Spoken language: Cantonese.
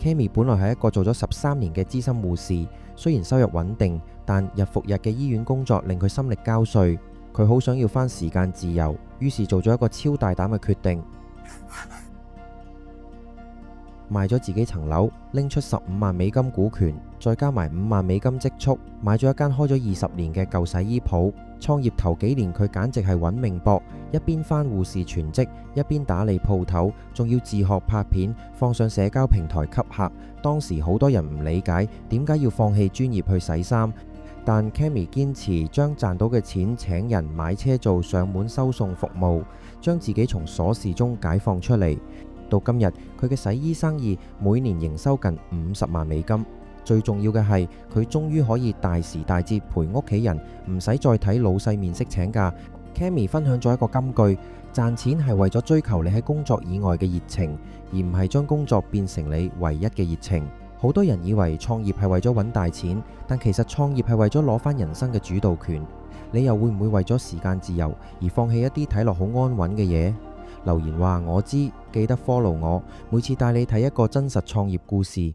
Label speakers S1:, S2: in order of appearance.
S1: Cammy 本來係一個做咗13年嘅資深護士，雖然收入穩定，但日復日嘅醫院工作令佢心力交瘁。佢好想要返時間自由，於是做咗一個超大膽嘅決定，賣咗自己層樓，拎出15萬美金股權，再加埋5萬美金積蓄，買咗一間開咗20年嘅舊洗衣鋪。創業頭幾年佢簡直係揾命搏，一邊返護士全職，一邊打理鋪頭，仲要自學拍片，放上社交平台吸客。當時好多人唔理解點解要放棄專業去洗衫，但 Cammy 堅持將賺到嘅錢請人買車做上門收送服務，將自己從瑣事中解放出嚟。到今日，佢嘅洗衣生意每年營收近50萬美金。最重要嘅係，佢終於可以大時大節陪屋企人，唔使再睇老細面色請假。Cammy 分享咗一個金句：賺錢係為咗追求你喺工作以外嘅熱情，而唔係將工作變成你唯一嘅熱情。好多人以為創業係為咗揾大錢，但其實創業係為咗攞返人生嘅主導權。你又會唔會為咗時間自由而放棄一啲睇落好安穩嘅嘢？留言話我知，記得 follow我，每次帶你睇一個真實創業故事。